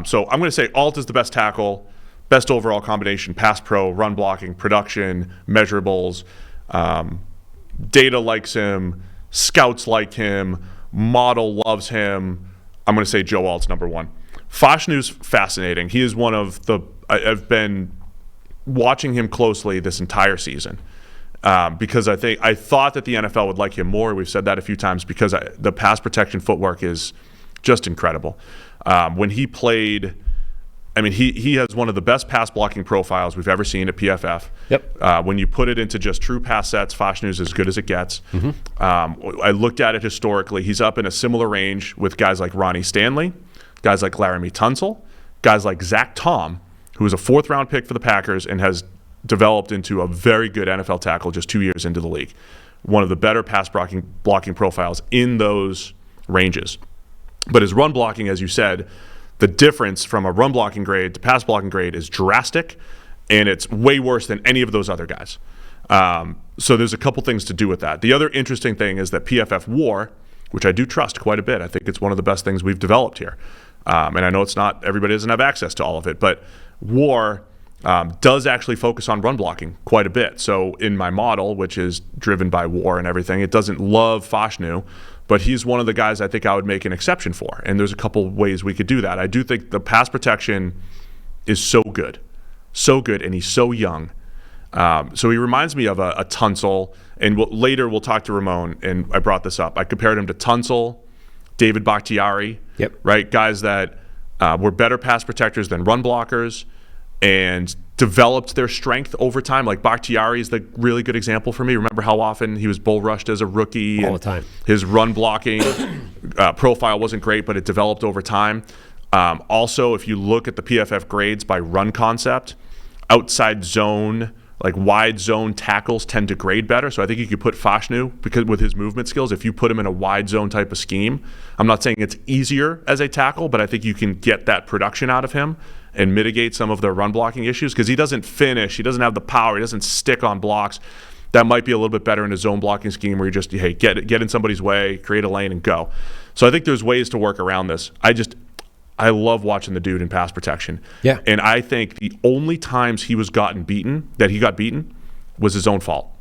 So I'm going to say Alt is the best tackle, best overall combination, pass pro, run blocking, production, measurables. Data likes him, scouts like him, model loves him. I'm going to say Joe Alt's number one. Fashanu's fascinating. He is one of the – I've been watching him closely this entire season because I thought that the NFL would like him more. We've said that a few times because the pass protection footwork is just incredible. When he played – I mean, he has one of the best pass blocking profiles we've ever seen at PFF. Yep. When you put it into just true pass sets, Fashanu's as good as it gets. I looked at it historically. He's up in a similar range with guys like Ronnie Stanley, guys like Laramie Tunsil, guys like Zach Tom, who was a fourth-round pick for the Packers and has developed into a very good NFL tackle just 2 years into the league. One of the better pass blocking profiles in those ranges. But his run blocking, as you said, the difference from a run blocking grade to pass blocking grade is drastic, and it's way worse than any of those other guys. So there's a couple things to do with that. The other interesting thing is that PFF WAR, which I do trust quite a bit, I think it's one of the best things we've developed here. And I know it's not, everybody doesn't have access to all of it, but WAR does actually focus on run blocking quite a bit. So in my model, which is driven by WAR and everything, it doesn't love Fashanu, but he's one of the guys I think I would make an exception for. And there's a couple ways we could do that. I do think the pass protection is so good, and he's so young. So he reminds me of a Tunsil, and later we'll talk to Ramon, and I brought this up. I compared him to Tunsil, David Bakhtiari, right? Guys that were better pass protectors than run blockers and developed their strength over time. Like Bakhtiari is the really good example for me. Remember how often he was bull rushed as a rookie? All the time. His run blocking profile wasn't great, but it developed over time. Also, if you look at the PFF grades by run concept, outside zone, like wide zone tackles tend to grade better. So I think you could put Fashanu, because with his movement skills, if you put him in a wide zone type of scheme, I'm not saying it's easier as a tackle, but I think you can get that production out of him and mitigate some of the run blocking issues, because he doesn't finish, he doesn't have the power, he doesn't stick on blocks. That might be a little bit better in a zone blocking scheme where you just, hey, get in somebody's way, create a lane, and go. So I think there's ways to work around this. I love watching the dude in pass protection. Yeah. And I think the only times he got beaten was his own fault.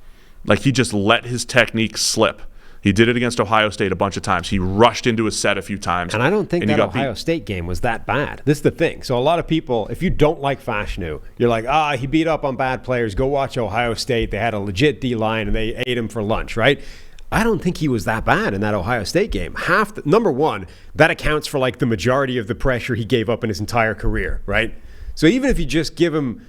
Like, he just let his technique slip. He did it against Ohio State a bunch of times. He rushed into his set a few times. And I don't think that Ohio State game was that bad. This is the thing. So a lot of people, if you don't like Fashanu, you're like, he beat up on bad players. Go watch Ohio State. They had a legit D-line, and they ate him for lunch, right? I don't think he was that bad in that Ohio State game. Number one, that accounts for like the majority of the pressure he gave up in his entire career, right? So even if you just give him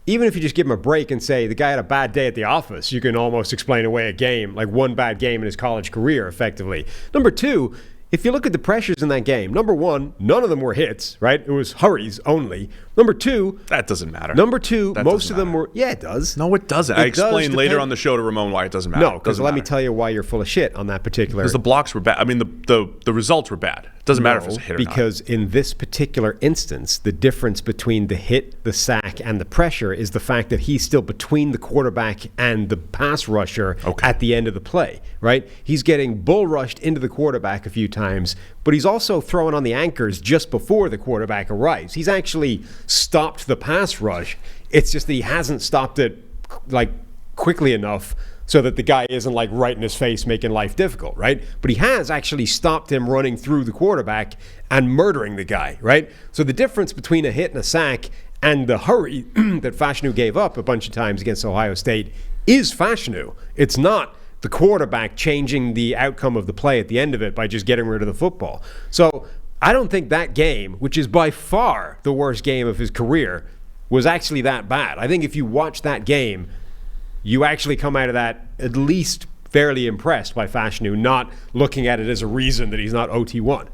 a break and say the guy had a bad day at the office, you can almost explain away a game, like one bad game in his college career, effectively. Number two, if you look at the pressures in that game, number one, none of them were hits, right? It was hurries only. Number two, that doesn't matter. Most of them were. Yeah, it does. No, it doesn't. I explained later on the show to Ramon why it doesn't matter. No, because let me tell you why you're full of shit on that particular. Because the blocks were bad. I mean, the results were bad. It doesn't matter if it's a hit or not. Because in this particular instance, the difference between the hit, the sack, and the pressure is the fact that he's still between the quarterback and the pass rusher at the end of the play, right? He's getting bull rushed into the quarterback a few times, but he's also throwing on the anchors just before the quarterback arrives. He's actually stopped the pass rush. It's just that he hasn't stopped it like quickly enough so that the guy isn't like right in his face making life difficult, right? But he has actually stopped him running through the quarterback and murdering the guy, right? So the difference between a hit and a sack and the hurry that Fashanu gave up a bunch of times against Ohio State is Fashanu. It's not the quarterback changing the outcome of the play at the end of it by just getting rid of the football. So I don't think that game, which is by far the worst game of his career, was actually that bad. I think if you watch that game, you actually come out of that at least fairly impressed by Fashanu, not looking at it as a reason that he's not OT1.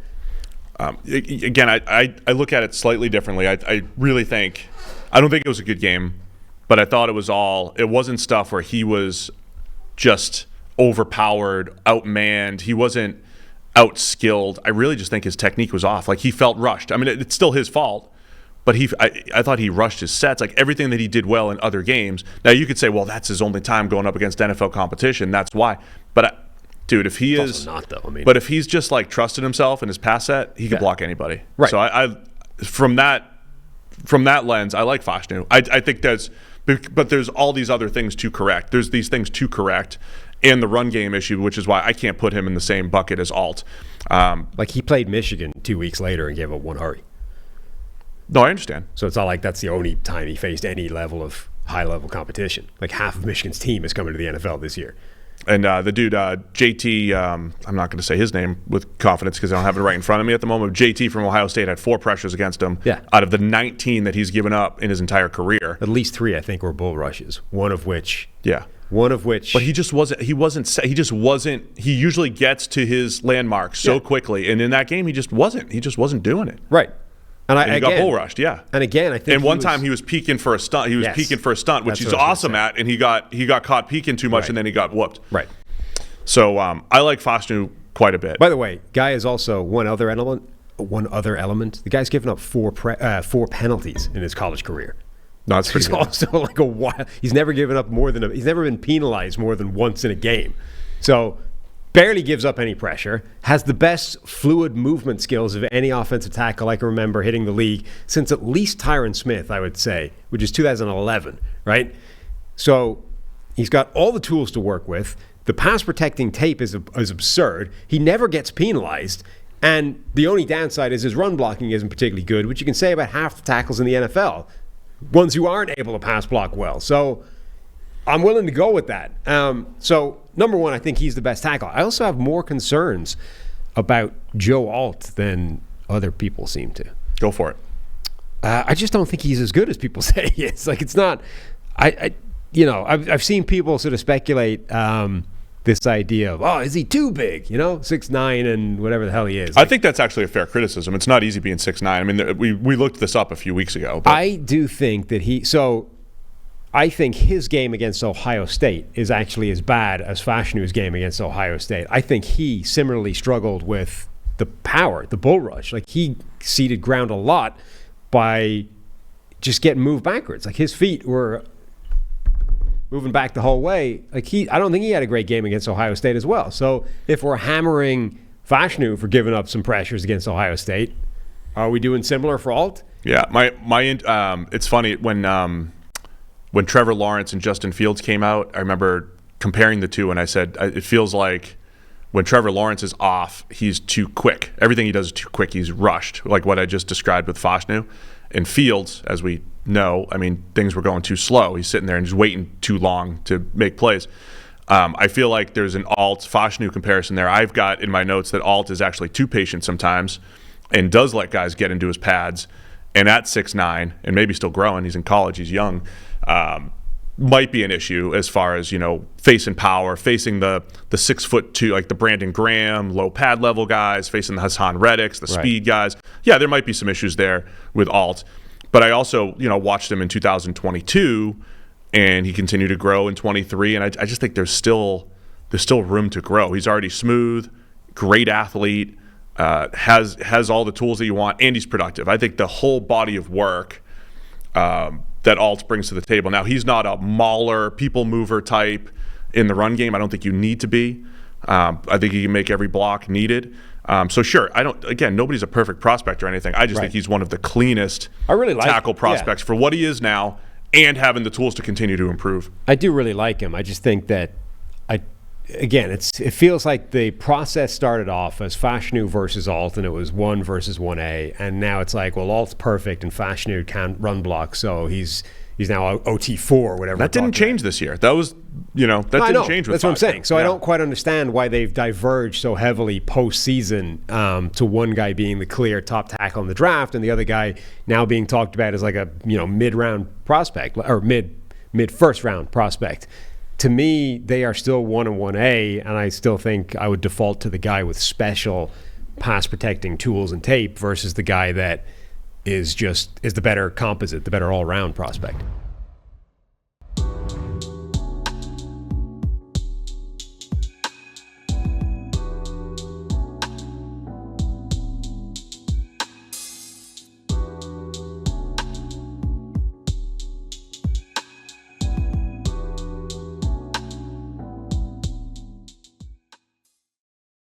Again, I look at it slightly differently. I really think, I don't think it was a good game, but I thought it wasn't stuff where he was just overpowered, outmanned. He wasn't outskilled. I really just think his technique was off. Like, he felt rushed. I mean, it's still his fault. But I thought he rushed his sets, like everything that he did well in other games. Now, you could say, well, that's his only time going up against NFL competition. That's why. But, dude, if he is... not, though. I mean, but if he's just, like, trusted himself in his pass set, he could block anybody. Right. So from that lens, I like Fashanu. I think but there's all these other things to correct. There's these things to correct, and the run game issue, which is why I can't put him in the same bucket as Alt. Like he played Michigan 2 weeks later and gave up 1 hurry. No, I understand. So it's not like that's the only time he faced any level of high-level competition. Like half of Michigan's team is coming to the NFL this year. And the dude, JT, I'm not going to say his name with confidence because I don't have it right in front of me at the moment. JT from Ohio State had 4 pressures against him out of the 19 that he's given up in his entire career. At least 3, I think, were bull rushes. One of which. But he just wasn't. He usually gets to his landmark so quickly, and in that game, he just wasn't doing it. Right. And he got bull rushed, And again, I think. And one time he was peeking for a stunt. He was peeking for a stunt, which he's awesome at, and he got caught peeking too much, and then he got whooped. Right. So I like Fashanu quite a bit. By the way, Guy is also one other element. The guy's given up 4 penalties in his college career. No, that's pretty good. Also like a while. He's never given up he's never been penalized more than once in a game. So barely gives up any pressure, has the best fluid movement skills of any offensive tackle I can remember hitting the league since at least Tyron Smith, I would say, which is 2011, right? So he's got all the tools to work with. The pass protecting tape is absurd. He never gets penalized. And the only downside is his run blocking isn't particularly good, which you can say about half the tackles in the NFL, ones who aren't able to pass block well. So I'm willing to go with that. So number one, I think he's the best tackle. I also have more concerns about Joe Alt than other people seem to. Go for it. I just don't think he's as good as people say he is. Like it's not. I've seen people sort of speculate this idea of is he too big? 6'9" and whatever the hell he is. I think that's actually a fair criticism. It's not easy being 6'9". I mean, we looked this up a few weeks ago. But. I do think that I think his game against Ohio State is actually as bad as Fashanu's game against Ohio State. I think he similarly struggled with the power, the bull rush. Like he ceded ground a lot by just getting moved backwards. Like his feet were moving back the whole way. Like I don't think he had a great game against Ohio State as well. So if we're hammering Fashanu for giving up some pressures against Ohio State, are we doing similar for Alt? Yeah, it's funny when Trevor Lawrence and Justin Fields came out, I remember comparing the two, and I said, it feels like when Trevor Lawrence is off, he's too quick. Everything he does is too quick. He's rushed, like what I just described with Fashanu. And Fields, as we know, I mean, things were going too slow. He's sitting there and just waiting too long to make plays. I feel like there's an Alt-Fashanu comparison there. I've got in my notes that Alt is actually too patient sometimes and does let guys get into his pads. And at 6'9", and maybe still growing, he's in college, he's young, might be an issue as far as, facing power, facing the 6'2", like the Brandon Graham, low pad level guys, facing the Hassan Reddicks, the speed guys. Yeah, there might be some issues there with Alt. But I also, watched him in 2022, and he continued to grow in 23, and I just think there's still room to grow. He's already smooth, great athlete, has all the tools that you want, and he's productive. I think the whole body of work that Alt brings to the table. Now, he's not a mauler, people mover type in the run game. I don't think you need to be. I think he can make every block needed. So sure, nobody's a perfect prospect or anything. I just think he's one of the cleanest tackle prospects for what he is now and having the tools to continue to improve. I do really like him. I just think that it feels like the process started off as Fashanu versus Alt, and it was 1 versus 1A, and now it's like, well, Alt's perfect and Fashanu can't run block, so he's now OT4 or whatever. That didn't change this year. That was, didn't change with That's what I'm saying. So I don't quite understand why they've diverged so heavily postseason to one guy being the clear top tackle in the draft and the other guy now being talked about as like a mid-round prospect or mid-first round prospect. To me, they are still 1 and 1A, and I still think I would default to the guy with special pass protecting tools and tape versus the guy that is the better composite, the better all-round prospect.